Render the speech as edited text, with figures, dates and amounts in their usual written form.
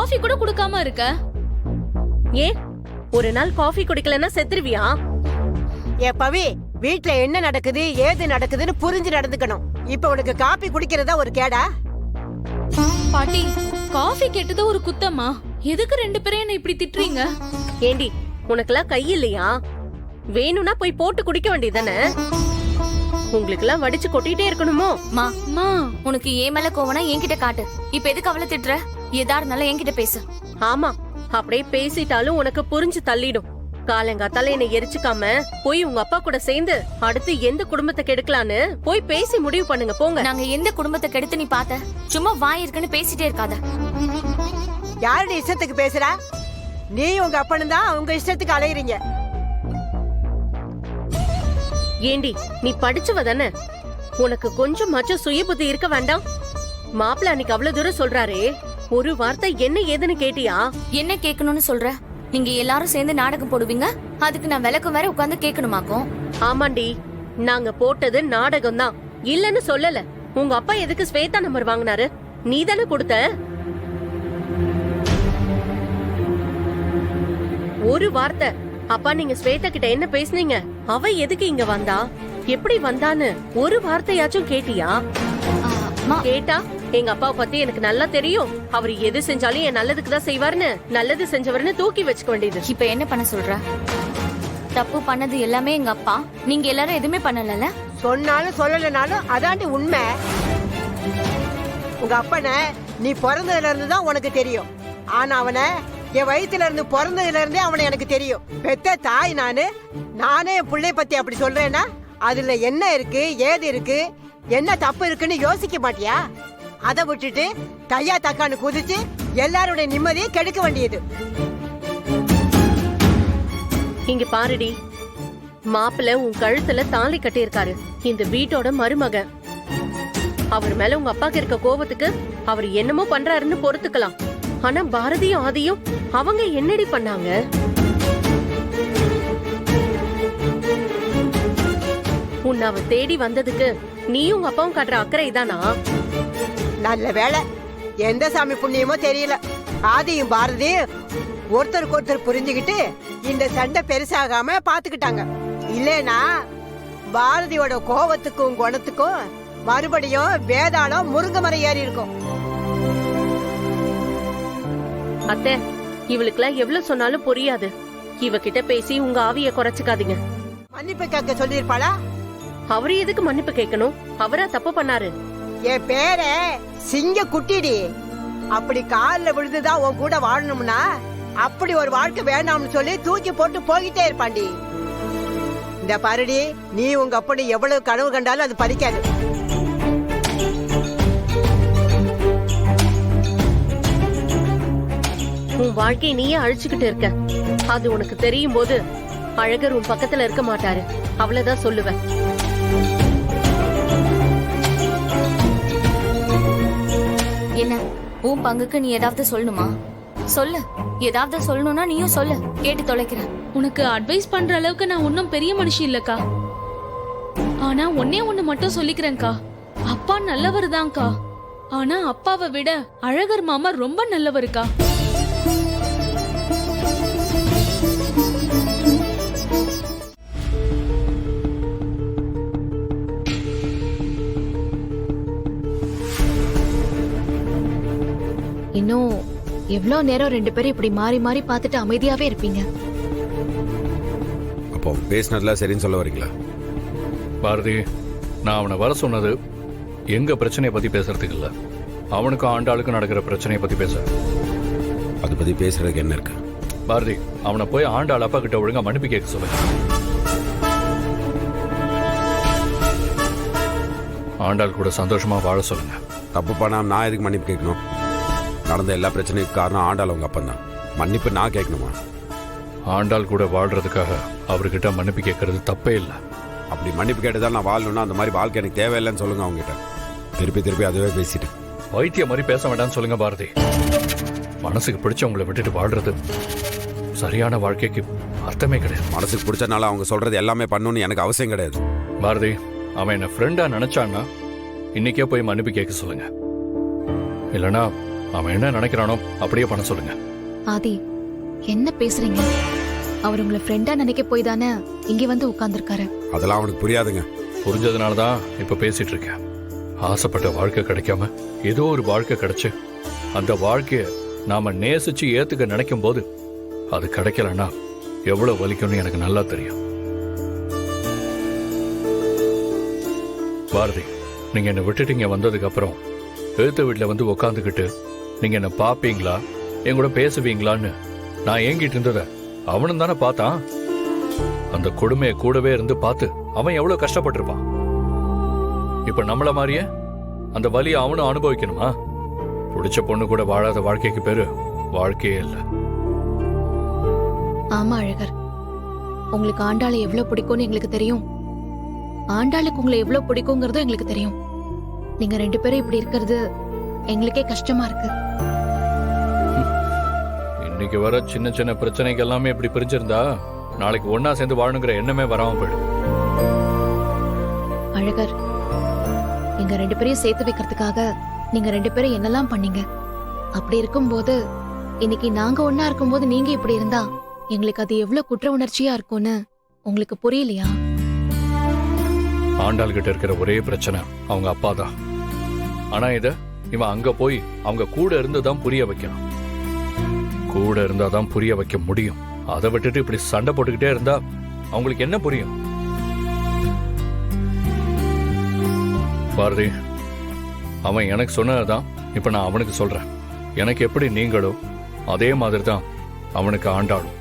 Coffee கூட குடுக்காம இருக்க. ஏன் ஒரு நாள் காஃபி குடிக்கலன்னா செத்துருவியா? ஏ பவி, வீட்ல என்ன நடக்குது ஏது நடக்குதுன்னு புரிஞ்சு நடந்துக்கணும். இப்ப உனக்கு காப்பி குடிக்கிறதா ஒரு கேடா? பாட்டி, காஃபி கேட்டது ஒரு குத்தமா? எதுக்கு ரெண்டு பேரும் என்ன இப்படி திட்டுறீங்க? ஏண்டி உனக்கெல்லாம் கை இல்லையா? வேணும்னா போய் போட்டு குடிக்க வேண்டியதானே? உங்களுக்கு எல்லாம் வடிச்சு கொட்டிட்டே இருக்கணுமோ? மா, உனக்கு ஏன் மேல கோவனா என்கிட்ட காட்டு. இப்ப எதுக்கு அவளை திட்டுற? எதா இருந்தாலும் என்கிட்ட பேசு. ஆமா, அப்படியே பேசிட்டாலும் உனக்கு புரிஞ்சு தள்ளிடும். காலங்காத்தால என்னை எரிச்சுக்காம போய் உங்க அப்பா கூட சேர்ந்து அடுத்து எந்த குடும்பத்தை கெடுக்கலான்னு போய் பேசி முடிவு பண்ணுங்க. போங்க. நாங்க எந்த குடும்பத்தை கெடுத்து நீ பாத்த? சும்மா வாய் இருக்குன்னு பேசிட்டே இருக்காத. யாருடைய இஷ்டத்துக்கு பேசுறா? நீ உங்க அப்பனும் தான் உங்க இஷ்டத்துக்கு அலையறீங்க. ஏண்டி நீ படிச்சவ தானே? உனக்கு கொஞ்சமாச்சும் சுய புத்தி இருக்க வேண்டாம்? மாப்பிள்ள அன்னைக்கு அவ்வளவு தூரம் சொல்றாரே, ஒரு வார்த்தை என்ன ஏதுன்னு கேட்டியா? என்ன கேட்கணும்னு சொல்ற? நீங்க எல்லாரும் சேர்ந்து நாடகம் போடுவீங்க, அதுக்கு நான் விளக்கம் வேற உட்கார்ந்து கேட்கணுமாக்கும்? ஆமாண்டி, நாங்க போட்டது நாடகம் தான், இல்லன்னு சொல்லல. உங்க அப்பா எதுக்கு ஸ்வேதா நம்பர் வாங்கினாரு? நீ தானே கொடுத்த? ஒரு வார்த்தை, அப்பா நீங்க ஸ்வேதா கிட்ட என்ன பேசுனீங்க, அவ எதுக்கு இங்க வந்தா, எப்படி வந்தான்னு ஒரு வார்த்தையாச்சும் கேட்டியா? கேட்டா எங்க அப்பாவை பத்தி எனக்கு நல்லா தெரியும், அவர் எது செஞ்சாலும் என் நல்லதுக்கு தான் செய்வார்னு, நல்லது செஞ்சவர்னு தூக்கி வச்சுக்க வேண்டியது. இப்ப என்ன பண்ண சொல்ற? தப்பு பண்ணது எல்லாமே எங்க அப்பா, நீங்க எல்லாரும் எதுவுமே பண்ணல. சொன்னாலும் சொல்லலனாலும் அதாண்டி உண்மை. உங்க அப்பனை நீ பிறந்ததுல இருந்து தான் உனக்கு தெரியும். ஆனா அவனை என் வயித்துல இருந்து பிறந்ததுல இருந்தே அவனை எனக்கு தெரியும். பெத்த தாய் நானே என் பிள்ளைய பத்தி அப்படி சொல்றேன்னா அதுல என்ன இருக்கு ஏது இருக்கு என்ன தப்பு இருக்குன்னு யோசிக்க மாட்டியா? அதை விட்டுட்டு கையா தக்கான்னு குதிச்சு எல்லாருடைய நிம்மதியை கெடுக்க வேண்டியது. இங்க பாருடி, மாப்பிள்ள உன் கழுத்துல தாலி கட்டி இருக்காரு, இந்த வீட்டோட மருமகன். அவர் மேல உங்க அப்பாக்கு இருக்க கோபத்துக்கு அவர் என்னமோ பண்றாருன்னு பொறுத்துக்கலாம். ஆனா பாரதியும் ஆதியும் அவங்க என்னடி பண்ணாங்க? உன்னை அவ தேடி வந்ததுக்கு நீயும் உங்க அப்பாவும் காட்டுற அக்கறை தானா? நல்ல வேலை, எந்த சாமி புண்ணியமோ தெரியல, ஆதியும் பாரதியும் ஒருத்தருக்கு ஒருத்தர் புரிஞ்சுக்கிட்டு இந்த சண்டை பெருசாகாம பாத்துக்கிட்டாங்க. இல்லனா பாரதியோட கோபத்துக்கும் குணத்துக்கும் மறுபடியும் வேதாளம் முருங்கை மரம் ஏறி இருக்கும். அத்தை, இவளுக்குலாம் எவ்வளவு சொன்னாலும் புரியாது. இவகிட்ட பேசி உங்க ஆவிய குறைச்சுக்காதீங்க. மன்னிப்பு கேட்க சொல்லிருப்பாளா? அவரு எதுக்கு மன்னிப்பு கேட்கணும்? அவரா தப்பு பண்ணாரு. என் பேரை சிங்க குட்டிடி, அப்படி காலில் விழுதுதான் உன் கூட வாழணும்னா அப்படி ஒரு வாழ்க்கை வேண்டாம்னு சொல்லி தூக்கி போட்டு போகிட்டே இருப்பாண்டி. இந்த பாருடி, நீ உங்க அப்படி எவ்வளவு கனவு கண்டாலும் அது பறிக்காது. உன் வாழ்க்கையை நீயே அழிச்சுக்கிட்டு இருக்க. அது உனக்கு தெரியும் போது அழகர் உன் பக்கத்துல இருக்க மாட்டாரு, அவ்வளவுதான் சொல்லுவேன். என்ன உன் பங்குக்கு நீ ஏதாவது சொல்லணுமா? சொல்லு, ஏதாவது சொல்லணும்னா நீயும் சொல்லு, கேட்டு தொலைக்கிறேன். உனக்கு அட்வைஸ் பண்ற அளவுக்கு நான் ஒன்னும் பெரிய மனுஷி இல்லக்கா. ஆனா ஒன்னே ஒண்ணு மட்டும் சொல்லிக்கிறேன்க்கா, அப்பா நல்லவர் தான்க்கா. ஆனா அப்பாவை விட அழகர் மாமா ரொம்ப நல்லவருக்கா. இன்னும் எவ்வளவு நேரம் ரெண்டு பேரும் இப்படி மாறி மாறி பார்த்துட்டு அமைதியாவே இருப்பீங்க? அப்போ பேசினதுல சரின்னு சொல்ல வரீங்களா? பாரதி, நான் அவனை வர சொன்னது எங்க பிரச்சனையை பத்தி பேசுறதுக்கு இல்ல, அவனுக்கு ஆண்டாளுக்கு நடக்கிற பிரச்சனையை பத்தி பேச. அதை பத்தி பேசுறதுக்கு என்ன இருக்கு? பாரதி, அவனை போய் ஆண்டாள் அப்பா கிட்ட ஒழுங்கா மன்னிப்பு கேட்க சொல்லுங்க. ஆண்டாள் கூட சந்தோஷமா வாழ சொல்லுங்க. தப்பு பண்ணாம நான் எதுக்கு மன்னிப்பு கேட்கணும்? நடந்த எல்லா பிரச்சனைக்கும் காரணம் ஆண்டாள் உங்க அப்பன் தான். மன்னிப்பு நான் கேட்கணுமா? ஆண்டாள் கூட வாழ்றதுக்காக அவர்கிட்ட மன்னிப்பு கேட்கறது தப்பே இல்லை. அப்படி மன்னிப்பு கேட்டுதான் நான் வாழணும்னா அந்த மாதிரி வாழ்க்கை எனக்கு தேவையில்லைன்னு சொல்லுங்க அவங்ககிட்ட. திருப்பி திருப்பி அதுவே பேசிட்டு வைத்திய மாதிரி பேச வேண்டாம்னு சொல்லுங்க பாரதி. மனசுக்கு பிடிச்சவங்களை விட்டுட்டு வாழ்றது சரியான வாழ்க்கைக்கு அர்த்தமே கிடையாது. மனசுக்கு பிடிச்சனால அவங்க சொல்றது எல்லாமே பண்ணணும்னு எனக்கு அவசியம் கிடையாது. பாரதி, அவன் என்ன ஃப்ரெண்டா நினைச்சான்னா இன்னைக்கே போய் மன்னிப்பு கேட்க சொல்லுங்க. இல்லைன்னா அவன் என்ன நினைக்கிறானோ அப்படியே பண்ண சொல்லுங்க. ஆதி என்ன பேசுறீங்க? அவர் உங்களை ஃப்ரெண்டா நினைக்க போய் தானே இங்க வந்து உட்கார்ந்துருக்காரு. அதெல்லாம் அவனுக்கு புரியாதுங்க. புரிஞ்சதுனால தான் இப்ப பேசிட்டு இருக்கேன். ஆசைப்பட்ட வாழ்க்கை கிடைக்காம ஏதோ ஒரு வாழ்க்கை கிடைச்சு அந்த வாழ்க்கைய நாம நேசிச்சு ஏத்துக்க நினைக்கும் போது அது கிடைக்கலன்னா எவ்வளவு வலிக்கும்னு எனக்கு நல்லா தெரியும். பாரதி, நீங்க என்னை விட்டுட்டீங்க வந்ததுக்கு அப்புறம் எழுத்து வீட்டுல வந்து உக்காந்துக்கிட்டு நீங்க என்ன பாப்பீங்களா, என் கூட பேசுவீங்களான்னு நான் ஏங்கிட்டு இருந்தத அவனும் தானே பார்த்தான். அந்த கொடுமையை கூடவே இருந்து பார்த்து அவன் எவ்வளவு கஷ்டப்பட்டிருப்பான். இப்ப நம்மள மாதிரியே அந்த வலியை அவனும் அனுபவிக்கணுமா? பிடிச்ச பொண்ணு கூட வாழாத வாழ்க்கைக்கு பேரு வாழ்க்கையே இல்ல. ஆமா அழகர், உங்களுக்கு ஆண்டாளை எவ்வளவு பிடிக்கும்னு எங்களுக்கு தெரியும். ஆண்டாளுக்கு உங்களை எவ்வளவு பிடிக்குங்கிறதும் எங்களுக்கு தெரியும். நீங்க 2 பேரும் இப்படி இருக்கிறது எங்களுக்கே கஷ்டமா இருக்கு. இன்னைக்கு வர சின்ன சின்ன பிரச்சனைக்கு எல்லாமே இப்படி பிரிஞ்சிருந்தா நாளைக்கு ஒன்னா சேர்ந்து வாழணுங்கிற எண்ணமே வராம போயிடும். அழகர், எங்க 2 பேரையும் சேர்த்து வைக்கிறதுக்காக நீங்க 2 பேரும் என்னெல்லாம் பண்ணீங்க. அப்படி இருக்கும்போது இன்னைக்கு நாங்க ஒன்னா இருக்கும்போது நீங்க இப்படி இருந்தா எங்களுக்கு அது எவ்வளவு குற்ற உணர்ச்சியா இருக்கும்னு உங்களுக்கு புரியலையா? ஆண்டாள் கிட்ட இருக்கிற ஒரே பிரச்சனை அவங்க அப்பா தான். ஆனா இத இவன் அங்க போய் அவங்க கூட இருந்துதான் புரிய வைக்கணும். கூட இருந்தாதான் புரிய வைக்க முடியும். அதை விட்டுட்டு இப்படி சண்டை போட்டுக்கிட்டே இருந்தா அவங்களுக்கு என்ன புரியும்? பாரதி, அவன் எனக்கு சொன்னதுதான் இப்ப நான் அவனுக்கு சொல்றேன். எனக்கு எப்படி நீங்களோ அதே மாதிரி தான் அவனுக்கு ஆண்டாளும்.